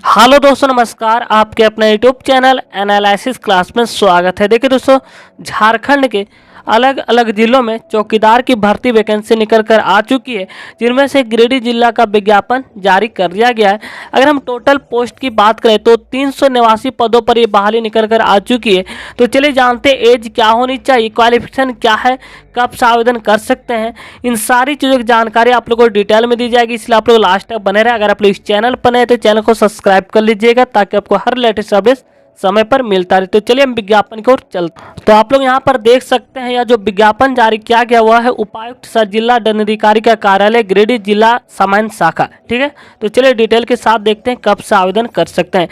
Hello दोस्तों, नमस्कार। आपके अपने यूट्यूब चैनल एनालिसिस क्लास में स्वागत है। देखिए दोस्तों, झारखंड के अलग अलग जिलों में चौकीदार की भर्ती वैकेंसी निकल कर आ चुकी है, जिनमें से गिरिडीह जिला का विज्ञापन जारी कर दिया गया है। अगर हम टोटल पोस्ट की बात करें तो 389 पदों पर ये बहाली निकल कर आ चुकी है। तो चलिए जानते हैं एज क्या होनी चाहिए, क्वालिफिकेशन क्या है, कब से आवेदन कर सकते हैं। इन सारी चीज़ों की जानकारी आप लोगों को डिटेल में दी जाएगी, इसलिए आप लोग लास्ट तक बने रहे। अगर आप लोग इस चैनल पर नए तो चैनल को सब्सक्राइब कर लीजिएगा ताकि आपको हर लेटेस्ट अपडेट समय पर मिलता रहे। तो चलिए हम विज्ञापन की ओर चलते हैं। तो आप लोग यहाँ पर देख सकते हैं, यह जो विज्ञापन जारी किया गया हुआ है उपायुक्त सह जिला दंडाधिकारी का कार्यालय गिरिडीह जिला सामान्य शाखा। ठीक है, तो चलिए डिटेल के साथ देखते हैं कब से आवेदन कर सकते हैं।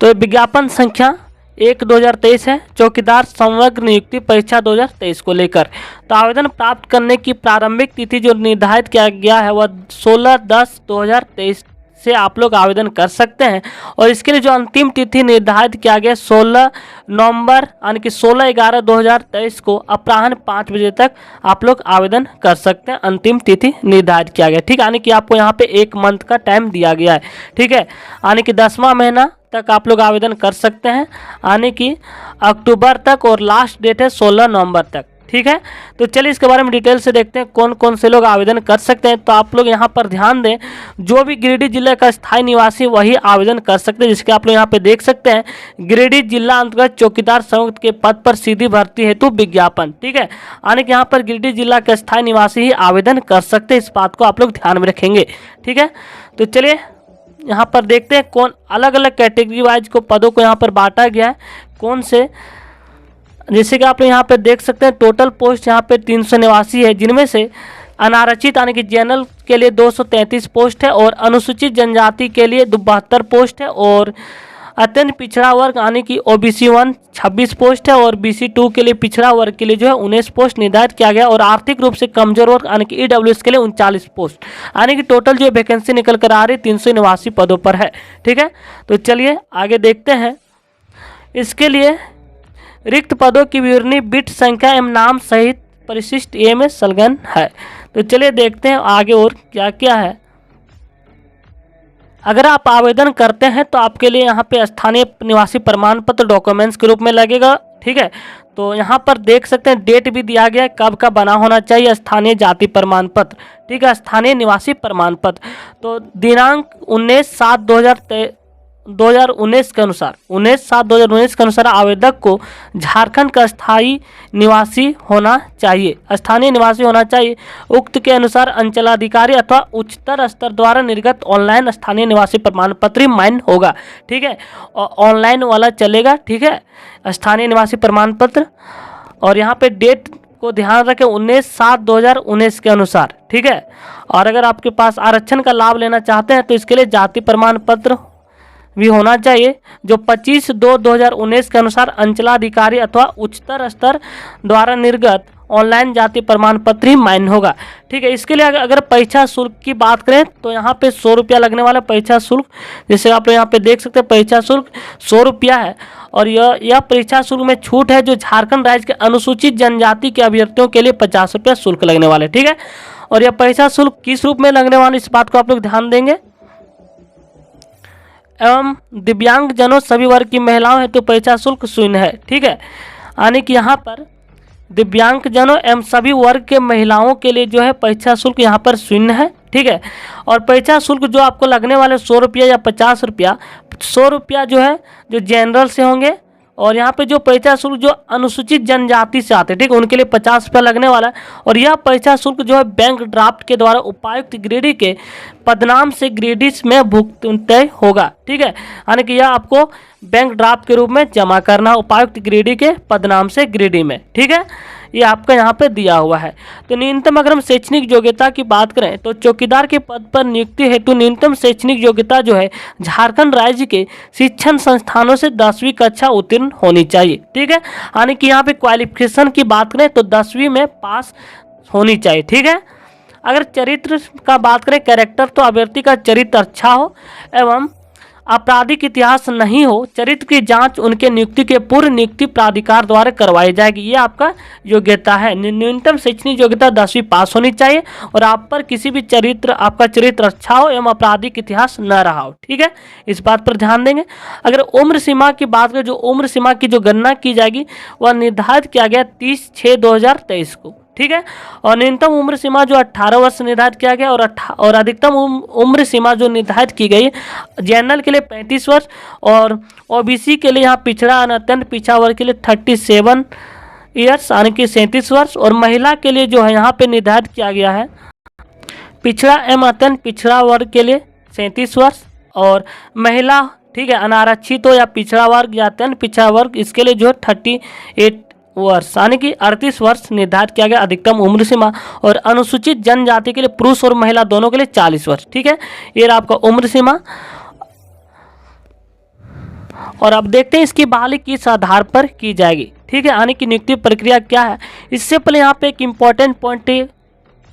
तो विज्ञापन संख्या 1/2023 है, चौकीदार समग्र नियुक्ति परीक्षा 2023 को लेकर। तो आवेदन प्राप्त करने की प्रारंभिक तिथि जो निर्धारित किया गया है वह 16/10/2023 से आप लोग आवेदन कर सकते हैं। और इसके लिए जो अंतिम तिथि निर्धारित किया गया 16 नवंबर यानी कि 16/11/2023 को अपराह्न 5 बजे तक आप लोग आवेदन कर सकते हैं। अंतिम तिथि निर्धारित किया गया, ठीक है, यानी कि आपको यहाँ पे 1 मंथ का टाइम दिया गया है। ठीक है, यानी कि 10वां महीना तक आप लोग आवेदन कर सकते हैं, यानी कि अक्टूबर तक, और लास्ट डेट है 16 नवंबर तक। ठीक है, तो चलिए इसके बारे में डिटेल से देखते हैं कौन कौन से लोग आवेदन कर सकते हैं। तो आप लोग यहाँ पर ध्यान दें, जो भी गिरिडीह जिले का स्थायी निवासी वही आवेदन कर सकते हैं, जिसके आप लोग यहाँ पे देख सकते हैं गिरिडीह जिला अंतर्गत चौकीदार संयुक्त के पद पर सीधी भर्ती हेतु विज्ञापन। ठीक है, यानी कि यहाँ पर गिरिडीह जिला के स्थायी निवासी ही आवेदन कर सकते हैं, इस बात को आप लोग ध्यान में रखेंगे। ठीक है, तो चलिए यहाँ पर देखते हैं कौन अलग अलग कैटेगरी वाइज को पदों को यहाँ पर बांटा गया है कौन से। जैसे कि आप लोग यहाँ पे देख सकते हैं टोटल पोस्ट यहाँ पे 389 है, जिनमें से अनारक्षित यानी कि जनरल के लिए 233 पोस्ट है, और अनुसूचित जनजाति के लिए 72 पोस्ट है, और अत्यंत पिछड़ा वर्ग यानी कि OBC 1 26 पोस्ट है, और BC 2 के लिए पिछड़ा वर्ग के लिए जो है 19 पोस्ट निर्धारित किया गया, और आर्थिक रूप से कमजोर वर्ग यानी कि EWS के लिए 39 पोस्ट, यानी कि टोटल जो वैकेंसी निकल कर आ रही 389 पदों पर है। ठीक है, तो चलिए आगे देखते हैं। इसके लिए रिक्त पदों की विवरणी, बिट संख्या एवं नाम सहित परिशिष्ट ए में संलग्न है। तो चलिए देखते हैं आगे और क्या क्या है। अगर आप आवेदन करते हैं तो आपके लिए यहाँ पे स्थानीय निवासी प्रमाण पत्र डॉक्यूमेंट्स के रूप में लगेगा। ठीक है, तो यहाँ पर देख सकते हैं डेट भी दिया गया है कब का बना होना चाहिए। स्थानीय जाति प्रमाण पत्र, ठीक है, स्थानीय निवासी प्रमाण पत्र। तो दिनांक 19/7/2019 के अनुसार 19/7/2019 के अनुसार आवेदक को झारखंड का स्थायी निवासी होना चाहिए, स्थानीय निवासी होना चाहिए। उक्त के अनुसार अंचलाधिकारी अथवा उच्चतर स्तर द्वारा निर्गत ऑनलाइन स्थानीय निवासी प्रमाण पत्र ही मान्य होगा। ठीक है, और ऑनलाइन वाला चलेगा। ठीक है, स्थानीय निवासी प्रमाण पत्र। और यहाँ पे डेट को ध्यान रखें 19/7/2019 के अनुसार। ठीक है, और अगर आपके पास आरक्षण का लाभ लेना चाहते हैं तो इसके लिए जाति प्रमाण पत्र भी होना चाहिए, जो 25/2/2019 के अनुसार अंचलाधिकारी अथवा उच्चतर स्तर द्वारा निर्गत ऑनलाइन जाति प्रमाण पत्र ही मान्य होगा। ठीक है, इसके लिए अगर परीक्षा शुल्क की बात करें तो यहाँ पे 100 रुपया लगने वाला परीक्षा शुल्क, जैसे आप यहाँ पे देख सकते हैं परीक्षा शुल्क 100 रुपया है। और यह परीक्षा शुल्क में छूट है जो झारखंड राज्य के अनुसूचित जनजाति के अभ्यर्थियों के लिए 50 रुपया शुल्क लगने वाले। ठीक है, और यह परीक्षा शुल्क किस रूप में लगने वाला इस बात को आप लोग ध्यान देंगे। एवं दिव्यांग जनों सभी वर्ग की महिलाओं हेतु परीक्षा शुल्क शून्य है। ठीक है, यानी कि यहाँ पर दिव्यांग जनों एवं सभी वर्ग के महिलाओं के लिए जो है परीक्षा शुल्क यहाँ पर शून्य है। ठीक है, और परीक्षा शुल्क जो आपको लगने वाले 100 रुपया या 50 रुपया, 100 रुपया जो है जो जनरल से होंगे, और यहाँ पे जो परीक्षा शुल्क जो अनुसूचित जनजाति से आते हैं, ठीक है, उनके लिए 50 रुपया लगने वाला है। और यह परीक्षा शुल्क जो है बैंक ड्राफ्ट के द्वारा उपायुक्त गिरिडीह के पदनाम से गिरिडीह में भुगतान होगा। ठीक है, यानी कि यह आपको बैंक ड्राफ्ट के रूप में जमा करना उपायुक्त गिरिडीह के पदनाम से गिरिडीह में। ठीक है, ये आपका यहाँ पे दिया हुआ है। तो न्यूनतम अगर हम शैक्षणिक योग्यता की बात करें तो चौकीदार के पद पर नियुक्ति हेतु न्यूनतम शैक्षणिक योग्यता जो है झारखंड राज्य के शिक्षण संस्थानों से 10वीं कक्षा उत्तीर्ण होनी चाहिए। ठीक है, यानी कि यहाँ पे क्वालिफिकेशन की बात करें तो 10वीं में पास होनी चाहिए। ठीक है, अगर चरित्र का बात करें कैरेक्टर, तो अभ्यर्थी का चरित्र अच्छा हो एवं आपराधिक इतिहास नहीं हो, चरित्र की जांच उनके नियुक्ति के पूर्व नियुक्ति प्राधिकार द्वारा करवाई जाएगी। ये आपका योग्यता है। न्यूनतम शैक्षणिक योग्यता 10वीं पास होनी चाहिए और आप पर किसी भी आपका चरित्र अच्छा हो एवं आपराधिक इतिहास न रहा हो। ठीक है, इस बात पर ध्यान देंगे। अगर उम्र सीमा की बात करें, जो उम्र सीमा की जो गणना की जाएगी वह निर्धारित किया गया 30/6/2023 को। ठीक है, और न्यूनतम उम्र सीमा जो 18 वर्ष निर्धारित किया गया और अधिकतम उम्र सीमा जो निर्धारित की गई जनरल के लिए 35 वर्ष और ओबीसी के लिए यहाँ पिछड़ा अत्यंत पिछड़ा वर्ग के लिए 37 ईयर्स यानी कि 37 वर्ष और महिला के लिए जो है यहाँ पे निर्धारित किया गया है पिछड़ा एवं अत्यंत पिछड़ा वर्ग के लिए 37 वर्ष और महिला, ठीक है, अनारक्षित हो या पिछड़ा वर्ग या अत्यंत पिछड़ा वर्ग इसके लिए जो है 38 वर्ष यानी कि 38 वर्ष निर्धारित किया गया अधिकतम उम्र सीमा और अनुसूचित जनजाति के लिए पुरुष और महिला दोनों के लिए 40 वर्ष। ठीक है, ये आपका उम्र सीमा। और अब देखते हैं इसकी बहाली किस आधार पर की जाएगी। ठीक है, यानी कि नियुक्ति प्रक्रिया क्या है। इससे पहले यहाँ पे एक इम्पॉर्टेंट पॉइंट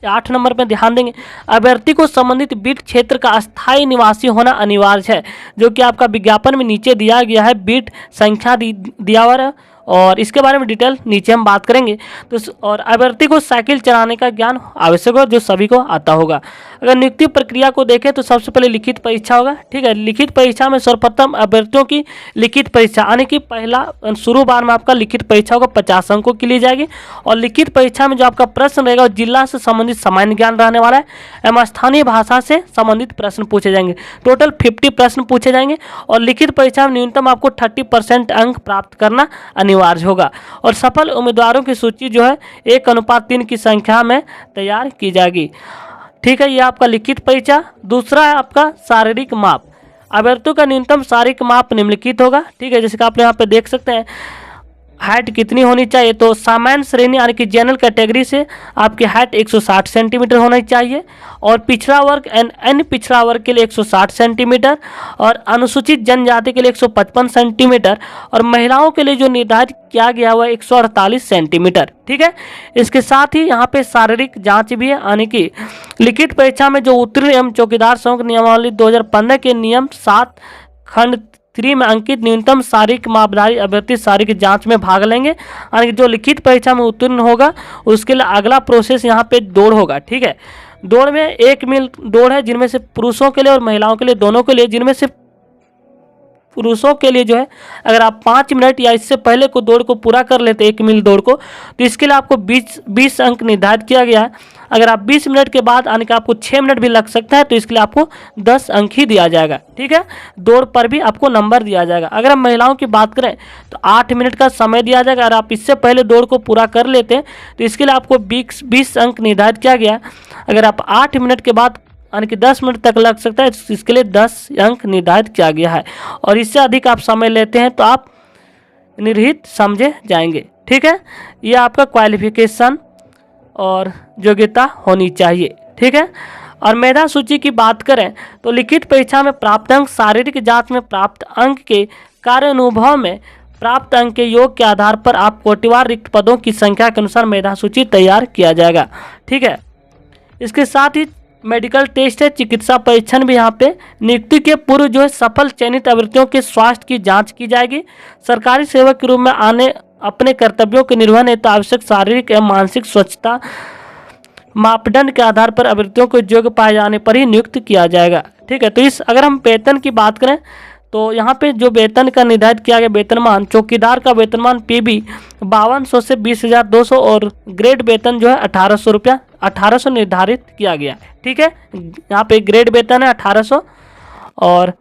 8 नंबर पर ध्यान देंगे। अभ्यर्थी को संबंधित बीट क्षेत्र का अस्थायी निवासी होना अनिवार्य है, जो कि आपका विज्ञापन में नीचे दिया गया है। बीट संख्या दिया हुआ है और इसके बारे में डिटेल नीचे हम बात करेंगे। तो और अभ्यर्थी को साइकिल चलाने का ज्ञान आवश्यक हो, जो सभी को आता होगा। अगर नियुक्ति प्रक्रिया को देखें तो सबसे पहले लिखित परीक्षा होगा। ठीक है, लिखित परीक्षा में सर्वप्रथम अभ्यर्थियों की लिखित परीक्षा यानी कि पहला शुरू बार में आपका लिखित परीक्षा होगा 50 अंकों की ली जाएगी और लिखित परीक्षा में जो आपका प्रश्न रहेगा जिला से संबंधित सामान्य ज्ञान रहने वाला है एवं स्थानीय भाषा से संबंधित प्रश्न पूछे जाएंगे। टोटल 50 प्रश्न पूछे जाएंगे और लिखित परीक्षा में न्यूनतम आपको 30% अंक प्राप्त करना अनिवार्य होगा और सफल उम्मीदवारों की सूची जो है 1:3 की संख्या में तैयार की जाएगी। ठीक है, ये आपका लिखित परीक्षा। दूसरा है आपका शारीरिक माप। अभ्यर्थियों का न्यूनतम शारीरिक माप निम्नलिखित होगा। ठीक है, जैसे कि आप यहाँ पे देख सकते हैं हाइट कितनी होनी चाहिए। तो सामान्य श्रेणी यानी कि जनरल कैटेगरी से आपकी हाइट 160 सेंटीमीटर होनी चाहिए और पिछड़ा वर्ग एंड अन्य पिछड़ा वर्ग के लिए 160 सेंटीमीटर और अनुसूचित जनजाति के लिए 155 सेंटीमीटर और महिलाओं के लिए जो निर्धारित किया गया हुआ 148 सेंटीमीटर। ठीक है, इसके साथ ही यहाँ पे शारीरिक जांच भी है यानी कि लिखित परीक्षा में जो उत्तीर्ण एवं चौकीदार संघ नियमावली 2015 के नियम 7 खंड 3 में अंकित न्यूनतम शारीरिक मापधारी अभ्यर्थी शारीरिक जांच में भाग लेंगे यानी कि जो लिखित परीक्षा में उत्तीर्ण होगा उसके लिए अगला प्रोसेस यहाँ पे दौड़ होगा। ठीक है, दौड़ में 1 मील दौड़ है जिनमें से पुरुषों के लिए और महिलाओं के लिए दोनों के लिए, जिनमें से पुरुषों के लिए जो है अगर आप 5 मिनट या इससे पहले को दौड़ को पूरा कर लेते 1 मील दौड़ को तो इसके लिए आपको 20 अंक निर्धारित किया गया है। अगर आप 20 मिनट के बाद आने का आपको 6 मिनट भी लग सकता है तो इसके लिए आपको 10 अंक ही दिया जाएगा। ठीक है, दौड़ पर भी आपको नंबर दिया जाएगा। अगर हम महिलाओं की बात करें तो 8 मिनट का समय दिया जाएगा। अगर आप इससे पहले दौड़ को पूरा कर लेते हैं तो इसके लिए आपको 20 अंक निर्धारित किया गया है। अगर आप 8 मिनट के बाद यानी कि 10 मिनट तक लग सकता है, इसके लिए 10 अंक निर्धारित किया गया है और इससे अधिक आप समय लेते हैं तो आप निर्हित समझे जाएंगे। ठीक है, ये आपका क्वालिफिकेशन और योग्यता होनी चाहिए। ठीक है, और मेधा सूची की बात करें तो लिखित परीक्षा में प्राप्त अंक, शारीरिक जांच में प्राप्त अंक के कार्य अनुभव में प्राप्त अंक के योग के आधार पर आप कोटिवार रिक्त पदों की संख्या के अनुसार मेधा सूची तैयार किया जाएगा। ठीक है, इसके साथ ही मेडिकल टेस्ट है, चिकित्सा परीक्षण भी यहाँ पे। नियुक्ति के पूर्व जो है सफल चयनित अभ्यर्थियों के स्वास्थ्य की जांच की जाएगी। सरकारी सेवक के रूप में आने अपने कर्तव्यों के निर्वहन हेतु आवश्यक शारीरिक एवं मानसिक स्वच्छता मापदंड के आधार पर अभ्यर्थियों को योग्य पाए जाने पर ही नियुक्त किया जाएगा। ठीक है, तो इस अगर हम वेतन की बात करें तो यहाँ पे जो वेतन का निर्धारित किया गया वेतनमान, चौकीदार का वेतनमान पीबी 5200 से 20,200 और ग्रेड वेतन जो है 1800 रुपया 1800 निर्धारित किया गया। ठीक है, यहाँ पे ग्रेड वेतन है 1800 और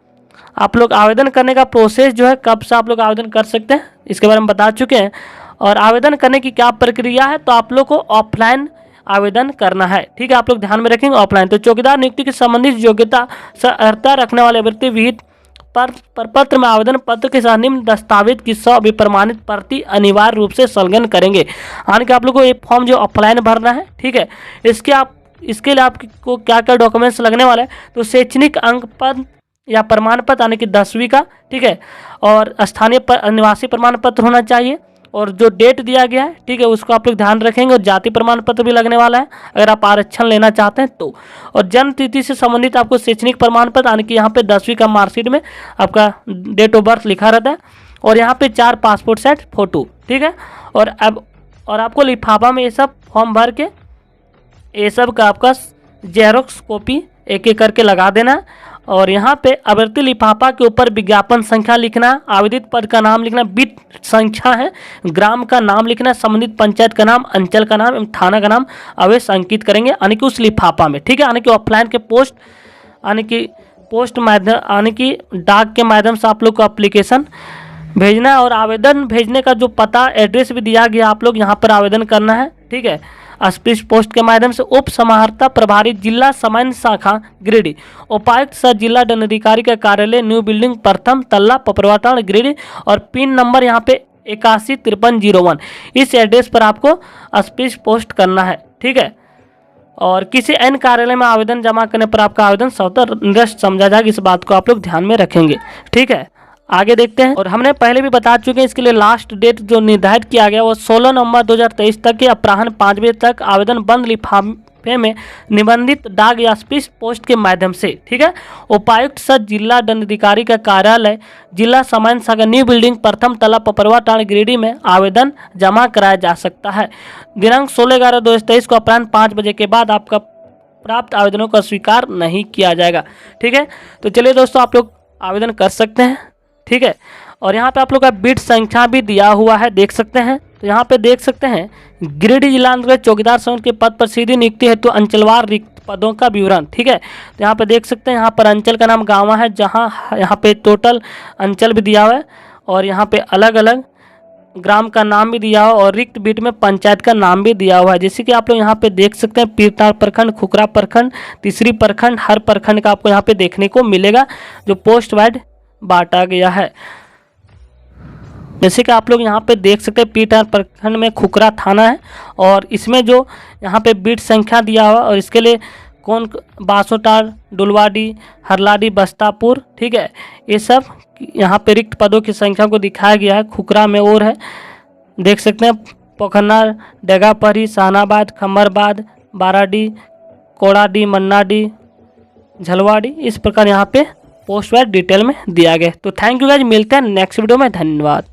आप लोग आवेदन करने का प्रोसेस जो है कब से आप लोग आवेदन कर सकते हैं इसके बारे में बता चुके हैं। और आवेदन करने की क्या प्रक्रिया है तो आप लोग को ऑफलाइन आवेदन करना है। ठीक है, आप लोग ध्यान में रखेंगे ऑफलाइन। तो चौकीदार नियुक्ति की संबंधित योग्यता से अर्हता रखने वाले अभ्यर्थी विहित पर पत्र में आवेदन पत्र के साथ निम्न दस्तावेज की प्रमाणित प्रति अनिवार्य रूप से संलग्न करेंगे। यानी कि आप लोग को ये फॉर्म जो ऑफलाइन भरना है। ठीक है, इसके लिए आपको क्या क्या डॉक्यूमेंट्स लगने वाला है तो शैक्षणिक अंक पत्र या प्रमाण पत्र यानी कि 10वीं का। ठीक है, और स्थानीय निवासी प्रमाण पत्र होना चाहिए और जो डेट दिया गया है, ठीक है, उसको आप लोग ध्यान रखेंगे। और जाति प्रमाण पत्र भी लगने वाला है अगर आप आरक्षण लेना चाहते हैं तो। और जन्म तिथि से संबंधित आपको शैक्षणिक प्रमाण पत्र, यानी कि यहाँ पे 10वीं का मार्कशीट में आपका डेट ऑफ बर्थ लिखा रहता है। और यहाँ पे 4 पासपोर्ट साइज फोटो, ठीक है। और आपको लिफाफा में ये सब फॉर्म भर के ये सब का आपका जेरोक्स कॉपी एक एक करके लगा देना। और यहाँ पे आवर्ती लिफाफा के ऊपर विज्ञापन संख्या लिखना, आवेदित पद का नाम लिखना, बिट संख्या है, ग्राम का नाम लिखना, संबंधित पंचायत का नाम, अंचल का नाम एवं थाना का नाम अवश्य अंकित करेंगे, यानी कि उस लिफाफा में, ठीक है। यानी कि ऑफलाइन के पोस्ट, यानी कि पोस्ट माध्यम, यानी कि डाक के माध्यम से आप लोग को एप्लीकेशन भेजना है। और आवेदन भेजने का जो पता एड्रेस भी दिया गया, आप लोग यहाँ पर आवेदन करना है, ठीक है। स्पीड पोस्ट के माध्यम से उप समाहर्ता प्रभारी जिला सामान्य शाखा गिरिडीह, उपायुक्त सह जिला दंडाधिकारी का कार्यालय, न्यू बिल्डिंग, प्रथम तल्ला, पपरवाटाण, गिरिडीह। और पिन नंबर यहाँ पे 815301, इस एड्रेस पर आपको स्पीड पोस्ट करना है, ठीक है। और किसी अन्य कार्यालय में आवेदन जमा करने पर आपका आवेदन स्वतः निरस्त समझा जाएगा, इस बात को आप लोग ध्यान में रखेंगे, ठीक है। आगे देखते हैं। और हमने पहले भी बता चुके हैं, इसके लिए लास्ट डेट जो निर्धारित किया गया वो 16 नवंबर 2023 तक के अपराह्न 5 बजे तक आवेदन बंद लिफाफे में निबंधित डाक या स्पीड पोस्ट के माध्यम से, ठीक है। उपायुक्त सह जिला दंडाधिकारी का कार्यालय, जिला सामान्य शाखा, न्यू बिल्डिंग, प्रथम तला, पपरवाटाण, गिरिडीह में आवेदन जमा कराया जा सकता है। दिनांक 16/11/2023 को अपराह्न 5 बजे के बाद आपका प्राप्त आवेदनों का स्वीकार नहीं किया जाएगा, ठीक है। तो चलिए दोस्तों, आप लोग आवेदन कर सकते हैं, ठीक है। और यहाँ पे आप लोग का बिट संख्या भी दिया हुआ है, देख सकते हैं। तो यहाँ पे देख सकते हैं, गिरिडीह जिला अंतर्गत चौकीदार समिति के पद पर सीधी नियुक्ति हेतु अंचलवार रिक्त पदों का विवरण, ठीक है। तो यहाँ पे देख सकते हैं, यहाँ पर अंचल का नाम गाँव है, जहाँ यहाँ पे टोटल अंचल भी दिया हुआ है। और यहाँ पे अलग अलग ग्राम का नाम भी दिया हुआ, और रिक्त बीट में पंचायत का नाम भी दिया हुआ है। जैसे कि आप लोग यहाँ पे देख सकते हैं, पीरटार प्रखंड, खुखरा प्रखंड, तीसरी प्रखंड, हर प्रखंड का आपको यहाँ पे देखने को मिलेगा, जो पोस्ट वाइड बांटा गया है। जैसे कि आप लोग यहाँ पे देख सकते हैं, पीरटार प्रखंड में खुखरा थाना है, और इसमें जो यहाँ पे बीट संख्या दिया हुआ, और इसके लिए कौन, बासोटार, डुलवाडी, हरलाडी, बस्तापुर, ठीक है, ये सब यहाँ पे रिक्त पदों की संख्या को दिखाया गया है। खुखरा में और है, देख सकते हैं, पोखरना, डेगापरी, शाहनाबाद, खम्मरबाद, बाराडी, कोड़ाडी, मन्नाडी, झलवाड़ी, इस प्रकार यहाँ पे पोस्ट वाइज डिटेल में दिया गया। तो थैंक यू गाइज, मिलते हैं नेक्स्ट वीडियो में, धन्यवाद।